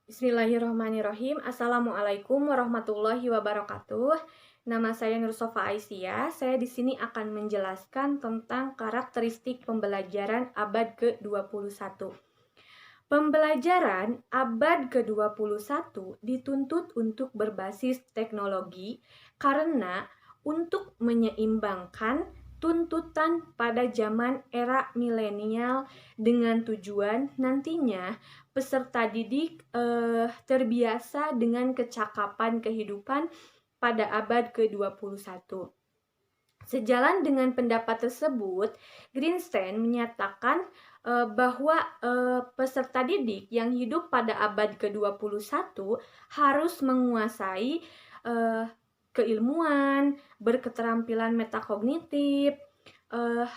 Bismillahirrahmanirrahim. Assalamualaikum warahmatullahi wabarakatuh. Nama saya Nursofa Aisyah. Saya di sini akan menjelaskan tentang karakteristik pembelajaran abad ke-21. Pembelajaran abad ke-21 dituntut untuk berbasis teknologi karena untuk menyeimbangkan tuntutan pada zaman era milenial dengan tujuan nantinya peserta didik terbiasa dengan kecakapan kehidupan pada abad ke-21. Sejalan dengan pendapat tersebut, Greenstein menyatakan bahwa peserta didik yang hidup pada abad ke-21 harus menguasai keilmuan, berketerampilan metakognitif,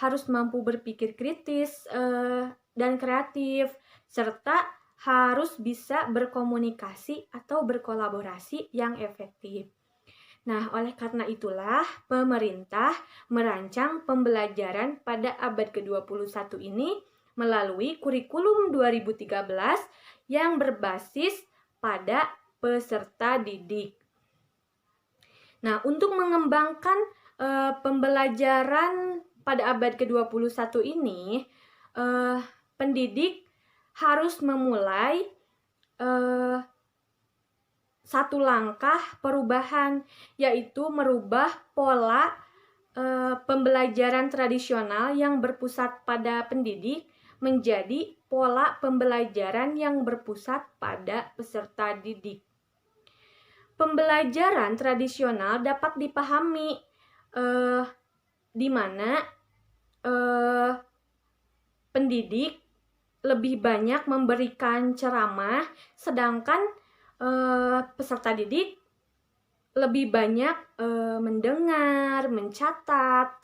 harus mampu berpikir kritis dan kreatif, serta harus bisa berkomunikasi atau berkolaborasi yang efektif. Nah, oleh karena itulah pemerintah merancang pembelajaran pada abad ke-21 ini melalui kurikulum 2013 yang berbasis pada peserta didik. Nah, untuk mengembangkan pembelajaran pada abad ke-21 ini, pendidik harus memulai satu langkah perubahan, yaitu merubah pola pembelajaran tradisional yang berpusat pada pendidik menjadi pola pembelajaran yang berpusat pada peserta didik. Pembelajaran tradisional dapat dipahami di mana pendidik lebih banyak memberikan ceramah, sedangkan peserta didik lebih banyak mendengar, mencatat,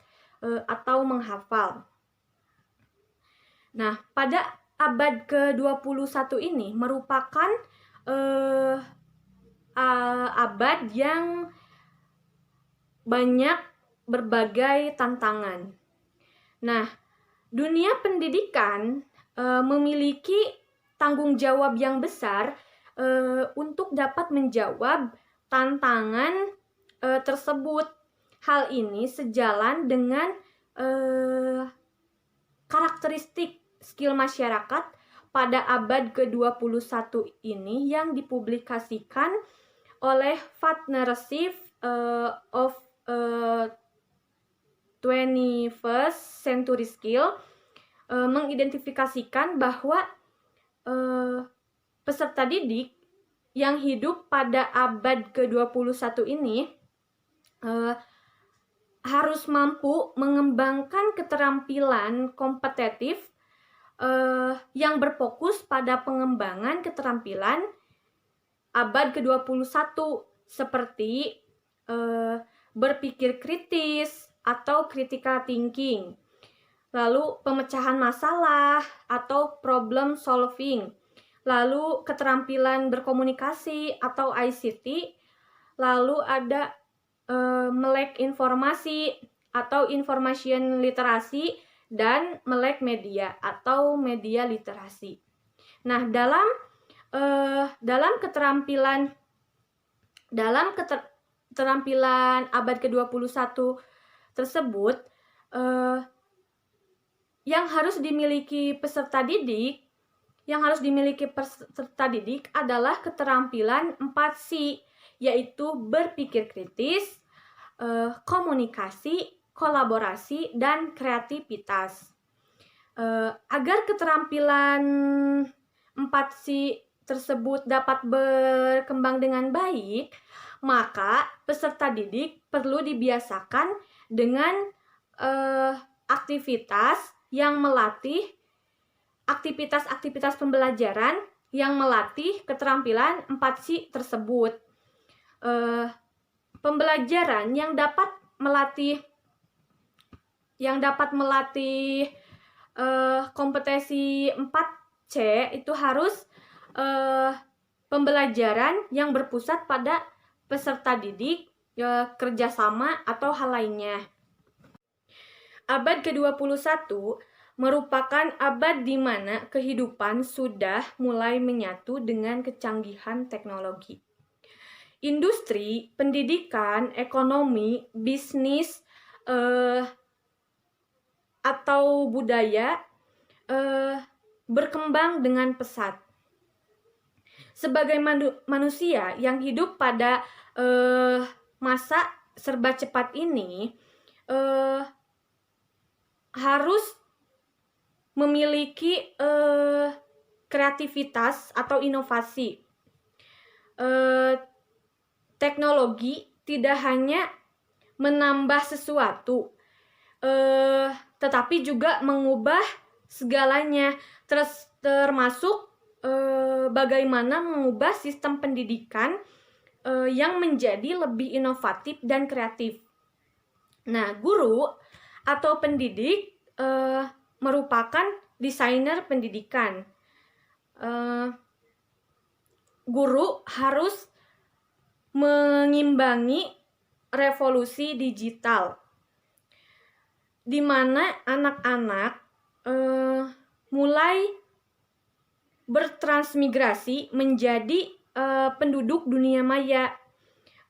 atau menghafal. Nah, pada abad ke-21 ini merupakan abad yang banyak berbagai tantangan. Nah, dunia pendidikan memiliki tanggung jawab yang besar untuk dapat menjawab tantangan tersebut. Hal ini sejalan dengan karakteristik skill masyarakat pada abad ke-21 ini yang dipublikasikan oleh Partnership of 21st Century Skill, mengidentifikasikan bahwa peserta didik yang hidup pada abad ke-21 ini harus mampu mengembangkan keterampilan kompetitif yang berfokus pada pengembangan keterampilan abad ke-21 seperti berpikir kritis atau critical thinking, lalu pemecahan masalah atau problem solving, lalu keterampilan berkomunikasi atau ICT, lalu ada melek informasi atau information literacy, dan melek media atau media literasi. Nah, dalam keterampilan abad ke-21 tersebut, yang harus dimiliki peserta didik adalah keterampilan 4C, yaitu berpikir kritis, komunikasi, kolaborasi, dan kreativitas. Agar keterampilan 4C tersebut dapat berkembang dengan baik, maka peserta didik perlu dibiasakan dengan aktivitas pembelajaran yang melatih keterampilan 4C tersebut. Pembelajaran yang dapat melatih kompetensi 4C itu harus pembelajaran yang berpusat pada peserta didik, kerjasama, atau hal lainnya. Abad ke-21 merupakan abad di mana kehidupan sudah mulai menyatu dengan kecanggihan teknologi. Industri, pendidikan, ekonomi, bisnis, atau budaya berkembang dengan pesat. Sebagai manusia yang hidup pada masa serba cepat ini, harus memiliki kreativitas atau inovasi. Teknologi tidak hanya menambah sesuatu, tetapi juga mengubah segalanya, termasuk bagaimana mengubah sistem pendidikan yang menjadi lebih inovatif dan kreatif. Nah, guru atau pendidik merupakan desainer pendidikan. Guru harus mengimbangi revolusi digital, di mana anak-anak mulai bertransmigrasi menjadi penduduk dunia maya,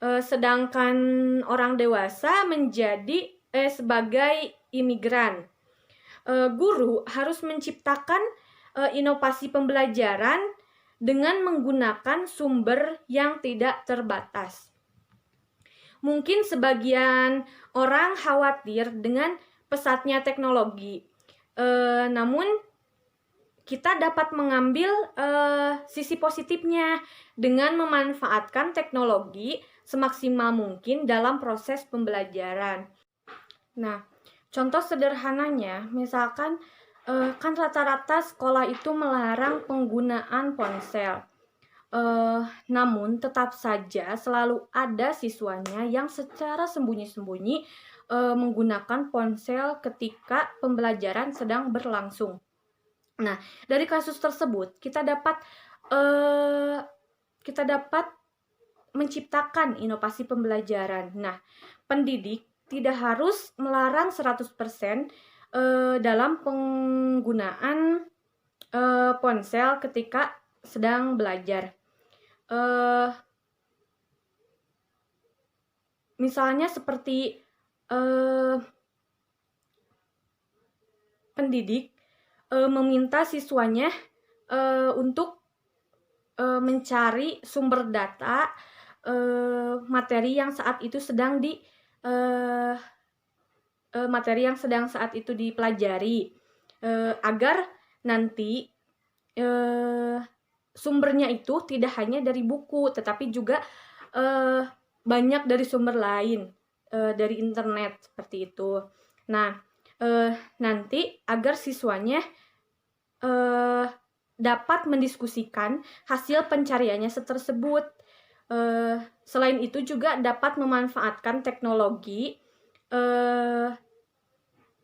sedangkan orang dewasa menjadi sebagai imigran. Guru harus menciptakan inovasi pembelajaran dengan menggunakan sumber yang tidak terbatas. Mungkin sebagian orang khawatir dengan pesatnya teknologi, namun kita dapat mengambil sisi positifnya dengan memanfaatkan teknologi semaksimal mungkin dalam proses pembelajaran. Nah, contoh sederhananya, misalkan kan rata-rata sekolah itu melarang penggunaan ponsel. Namun tetap saja selalu ada siswanya yang secara sembunyi-sembunyi menggunakan ponsel ketika pembelajaran sedang berlangsung. Nah, dari kasus tersebut kita dapat menciptakan inovasi pembelajaran. Nah, pendidik tidak harus melarang 100% dalam penggunaan ponsel ketika sedang belajar. Misalnya seperti pendidik meminta siswanya untuk mencari sumber data materi yang saat itu sedang dipelajari, agar nanti sumbernya itu tidak hanya dari buku, tetapi juga banyak dari sumber lain, dari internet seperti itu. Nah, nanti agar siswanya dapat mendiskusikan hasil pencariannya tersebut. Selain itu juga dapat memanfaatkan teknologi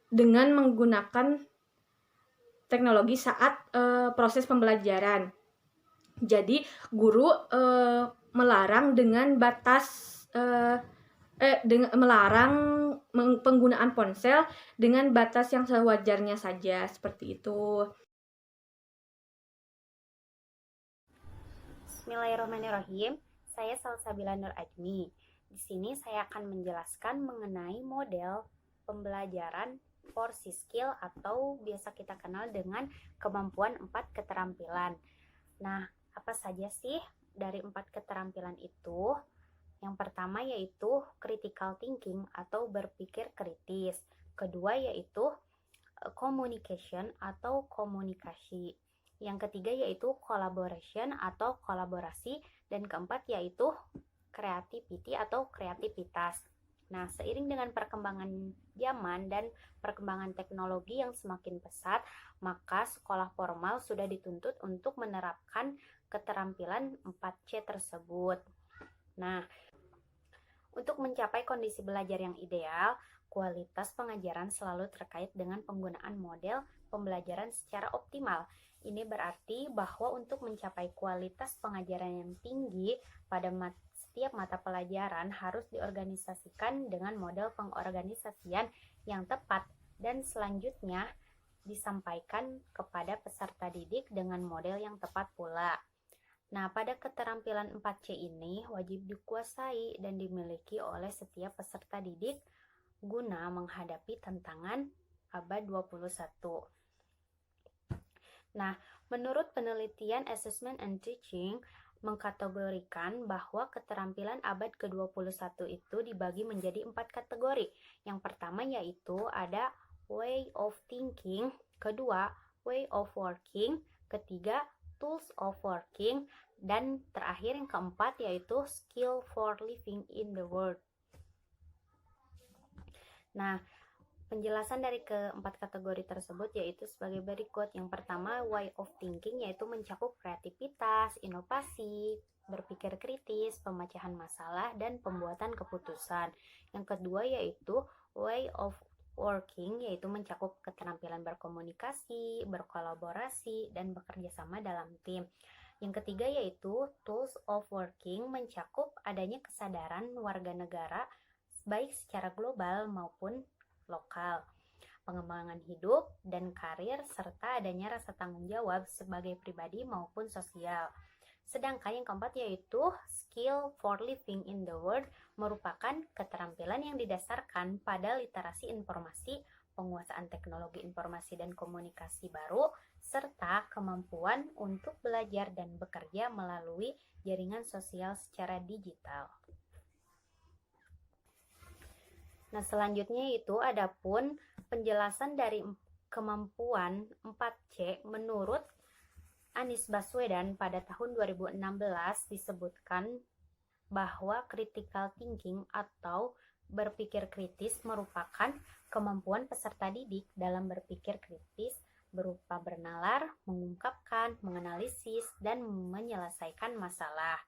dengan menggunakan teknologi saat proses pembelajaran. Jadi guru melarang dengan batas melarang penggunaan ponsel dengan batas yang sewajarnya saja, seperti itu. Bismillahirrahmanirrahim. Saya Salsabila Nur Ajmi. Di sini saya akan menjelaskan mengenai model pembelajaran 4 skill atau biasa kita kenal dengan kemampuan 4 keterampilan. Nah, apa saja sih dari 4 keterampilan itu? Yang pertama yaitu critical thinking atau berpikir kritis. Kedua yaitu communication atau komunikasi. Yang ketiga yaitu collaboration atau kolaborasi. Dan keempat yaitu creativity atau kreativitas. Nah, seiring dengan perkembangan zaman dan perkembangan teknologi yang semakin pesat, maka sekolah formal sudah dituntut untuk menerapkan keterampilan 4C tersebut. Nah, untuk mencapai kondisi belajar yang ideal, kualitas pengajaran selalu terkait dengan penggunaan model pembelajaran secara optimal. Ini berarti bahwa untuk mencapai kualitas pengajaran yang tinggi pada setiap mata pelajaran harus diorganisasikan dengan model pengorganisasian yang tepat. Dan selanjutnya, disampaikan kepada peserta didik dengan model yang tepat pula. Nah, pada keterampilan 4C ini wajib dikuasai dan dimiliki oleh setiap peserta didik guna menghadapi tantangan abad 21. Nah, menurut penelitian Assessment and Teaching mengkategorikan bahwa keterampilan abad ke-21 itu dibagi menjadi 4 kategori. Yang pertama yaitu ada way of thinking, kedua way of working, ketiga tools of working, dan terakhir yang keempat yaitu skill for living in the world. Nah, penjelasan dari keempat kategori tersebut yaitu sebagai berikut. Yang pertama, way of thinking yaitu mencakup kreativitas, inovasi, berpikir kritis, pemecahan masalah, dan pembuatan keputusan. Yang kedua yaitu way of working yaitu mencakup keterampilan berkomunikasi, berkolaborasi, dan bekerja sama dalam tim. Yang ketiga yaitu tools of working mencakup adanya kesadaran warga negara baik secara global maupun lokal, pengembangan hidup dan karir, serta adanya rasa tanggung jawab sebagai pribadi maupun sosial. Sedangkan yang keempat yaitu skill for living in the world merupakan keterampilan yang didasarkan pada literasi informasi, penguasaan teknologi informasi dan komunikasi baru, serta kemampuan untuk belajar dan bekerja melalui jaringan sosial secara digital. Nah, selanjutnya itu adapun penjelasan dari kemampuan 4C menurut Anies Baswedan pada tahun 2016 disebutkan bahwa critical thinking atau berpikir kritis merupakan kemampuan peserta didik dalam berpikir kritis berupa bernalar, mengungkapkan, menganalisis, dan menyelesaikan masalah.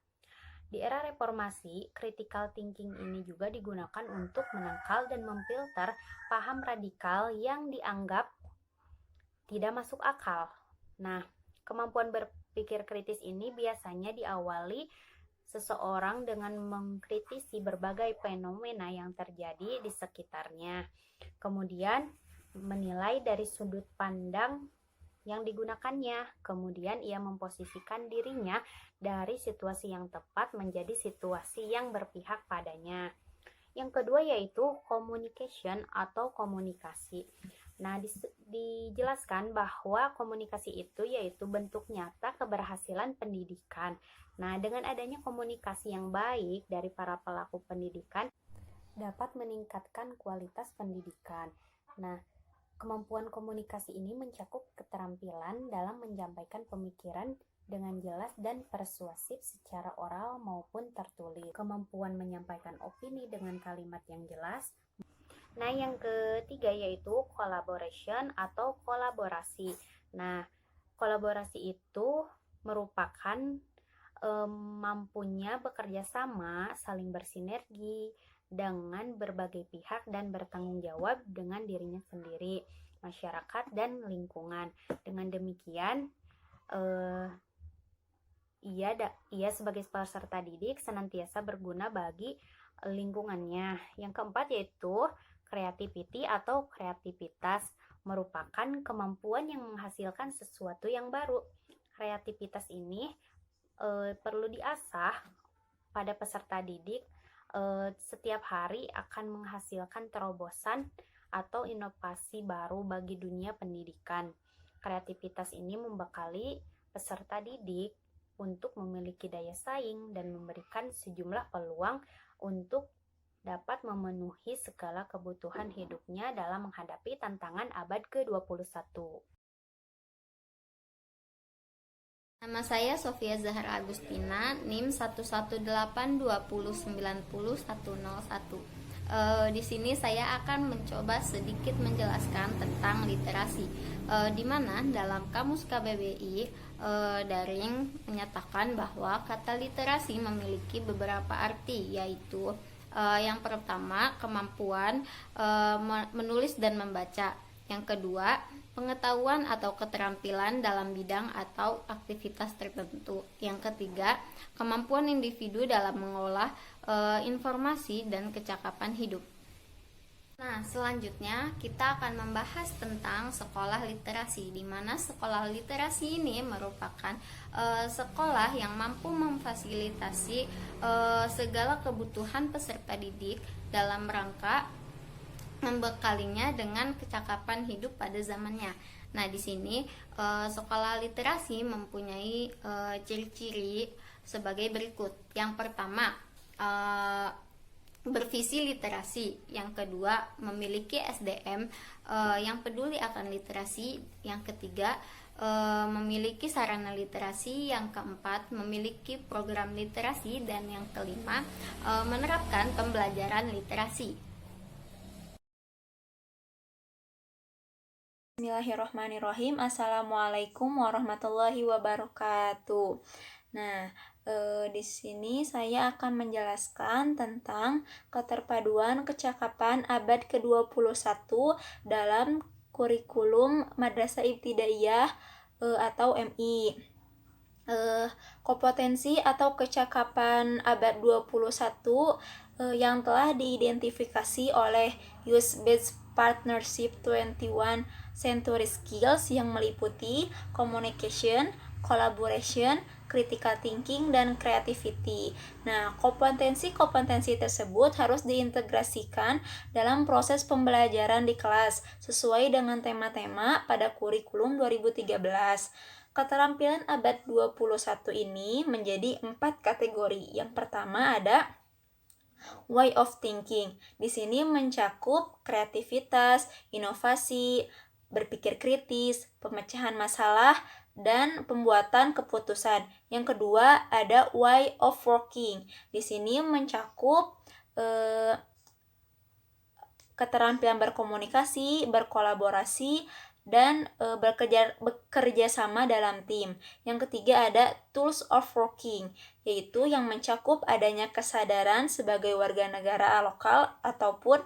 Di era reformasi, critical thinking ini juga digunakan untuk menangkal dan memfilter paham radikal yang dianggap tidak masuk akal. Nah, kemampuan berpikir kritis ini biasanya diawali seseorang dengan mengkritisi berbagai fenomena yang terjadi di sekitarnya. Kemudian menilai dari sudut pandang yang digunakannya. Kemudian ia memposisikan dirinya dari situasi yang tepat menjadi situasi yang berpihak padanya. Yang kedua yaitu communication atau komunikasi. Nah, dijelaskan bahwa komunikasi itu yaitu bentuk nyata keberhasilan pendidikan. Nah, dengan adanya komunikasi yang baik dari para pelaku pendidikan dapat meningkatkan kualitas pendidikan. Nah, kemampuan komunikasi ini mencakup keterampilan dalam menyampaikan pemikiran dengan jelas dan persuasif secara oral maupun tertulis. Kemampuan menyampaikan opini dengan kalimat yang jelas. Nah, yang ketiga yaitu collaboration atau kolaborasi. Nah, kolaborasi itu merupakan mampunya bekerja sama, saling bersinergi dengan berbagai pihak dan bertanggung jawab dengan dirinya sendiri, masyarakat, dan lingkungan. Dengan demikian, ia sebagai peserta didik senantiasa berguna bagi lingkungannya. Yang keempat yaitu creativity atau kreativitas merupakan kemampuan yang menghasilkan sesuatu yang baru. Kreativitas ini perlu diasah pada peserta didik. Setiap hari akan menghasilkan terobosan atau inovasi baru bagi dunia pendidikan. Kreativitas ini membekali peserta didik untuk memiliki daya saing dan memberikan sejumlah peluang untuk dapat memenuhi segala kebutuhan hidupnya dalam menghadapi tantangan abad ke-21. Nama saya Sofia Zahra Agustina, NIM 11820901001. Di sini saya akan mencoba sedikit menjelaskan tentang literasi, di mana dalam Kamus KBBI Daring menyatakan bahwa kata literasi memiliki beberapa arti, yaitu yang pertama kemampuan menulis dan membaca, yang kedua pengetahuan atau keterampilan dalam bidang atau aktivitas tertentu, yang ketiga kemampuan individu dalam mengolah informasi dan kecakapan hidup. Nah, selanjutnya kita akan membahas tentang sekolah literasi, di mana sekolah literasi ini merupakan sekolah yang mampu memfasilitasi segala kebutuhan peserta didik dalam rangka membekalinya dengan kecakapan hidup pada zamannya. Nah, di sini sekolah literasi mempunyai ciri-ciri sebagai berikut. Yang pertama, bervisi literasi. Yang kedua, memiliki SDM yang peduli akan literasi. Yang ketiga, memiliki sarana literasi. Yang keempat, memiliki program literasi. Dan yang kelima, menerapkan pembelajaran literasi. Bismillahirrahmanirrahim. Assalamualaikum warahmatullahi wabarakatuh. Nah, di sini saya akan menjelaskan tentang keterpaduan kecakapan abad ke-21 dalam kurikulum Madrasah Ibtidaiyah atau MI. Kompetensi atau kecakapan abad 21 yang telah diidentifikasi oleh Youth-Based Partnership 21 Century Skills yang meliputi communication, collaboration, critical thinking, dan creativity. Nah, kompetensi-kompetensi tersebut harus diintegrasikan dalam proses pembelajaran di kelas sesuai dengan tema-tema pada kurikulum 2013. Keterampilan abad 21 ini menjadi 4 kategori. Yang pertama ada way of thinking. Di sini mencakup kreativitas, inovasi, berpikir kritis, pemecahan masalah, dan pembuatan keputusan. Yang kedua ada way of working. Di sini mencakup keterampilan berkomunikasi, berkolaborasi, dan bekerja sama dalam tim. Yang ketiga ada tools of working, yaitu yang mencakup adanya kesadaran sebagai warga negara lokal ataupun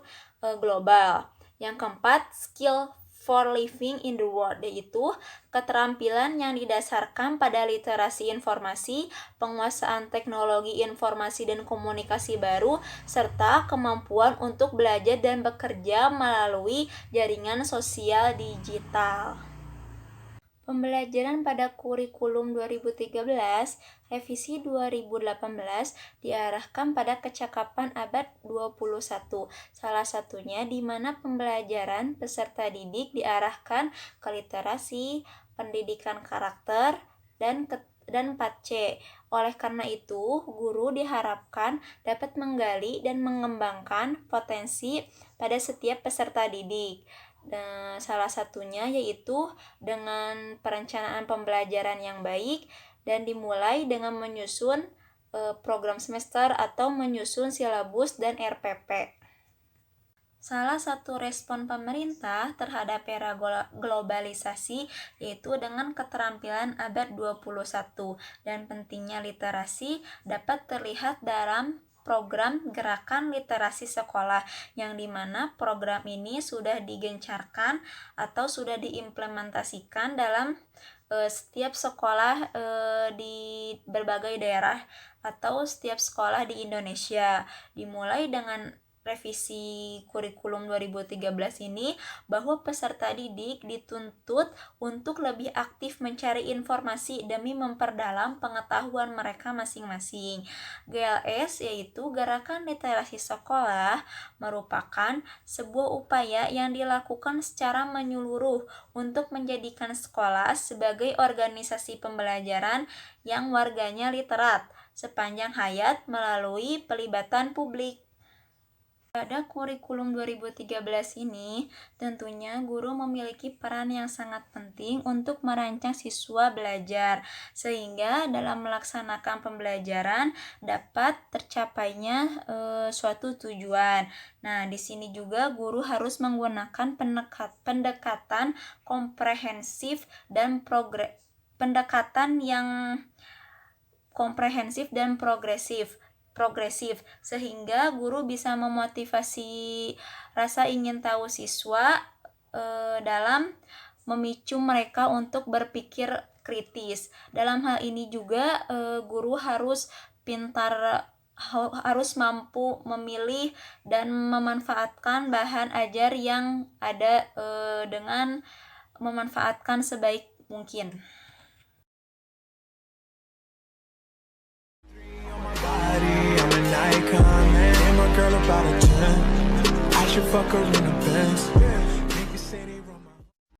global. Yang keempat, skill for living in the world, yaitu keterampilan yang didasarkan pada literasi informasi, penguasaan teknologi informasi dan komunikasi baru, serta kemampuan untuk belajar dan bekerja melalui jaringan sosial digital. Pembelajaran pada kurikulum 2013, revisi 2018 diarahkan pada kecakapan abad 21. Salah satunya di mana pembelajaran peserta didik diarahkan ke literasi, pendidikan karakter, dan 4C. Oleh karena itu, guru diharapkan dapat menggali dan mengembangkan potensi pada setiap peserta didik. Dan salah satunya yaitu dengan perencanaan pembelajaran yang baik dan dimulai dengan menyusun program semester atau menyusun silabus dan RPP. Salah satu respon pemerintah terhadap era globalisasi yaitu dengan keterampilan abad 21 dan pentingnya literasi dapat terlihat dalam program Gerakan Literasi Sekolah, yang dimana program ini sudah digencarkan atau sudah diimplementasikan dalam setiap sekolah di berbagai daerah atau setiap sekolah di Indonesia. Dimulai dengan revisi kurikulum 2013 ini bahwa peserta didik dituntut untuk lebih aktif mencari informasi demi memperdalam pengetahuan mereka masing-masing. GLS yaitu Gerakan Literasi Sekolah merupakan sebuah upaya yang dilakukan secara menyeluruh untuk menjadikan sekolah sebagai organisasi pembelajaran yang warganya literat sepanjang hayat melalui pelibatan publik. Pada kurikulum 2013 ini, tentunya guru memiliki peran yang sangat penting untuk merancang siswa belajar, sehingga dalam melaksanakan pembelajaran dapat tercapainya suatu tujuan. Nah, di sini juga guru harus menggunakan pendekatan komprehensif dan pendekatan yang komprehensif dan progresif, sehingga guru bisa memotivasi rasa ingin tahu siswa dalam memicu mereka untuk berpikir kritis. Dalam hal ini juga guru harus pintar harus mampu memilih dan memanfaatkan bahan ajar yang ada dengan memanfaatkan sebaik mungkin. I'm an icon, man. And my girl about a 10. I should fuck her in the Benz.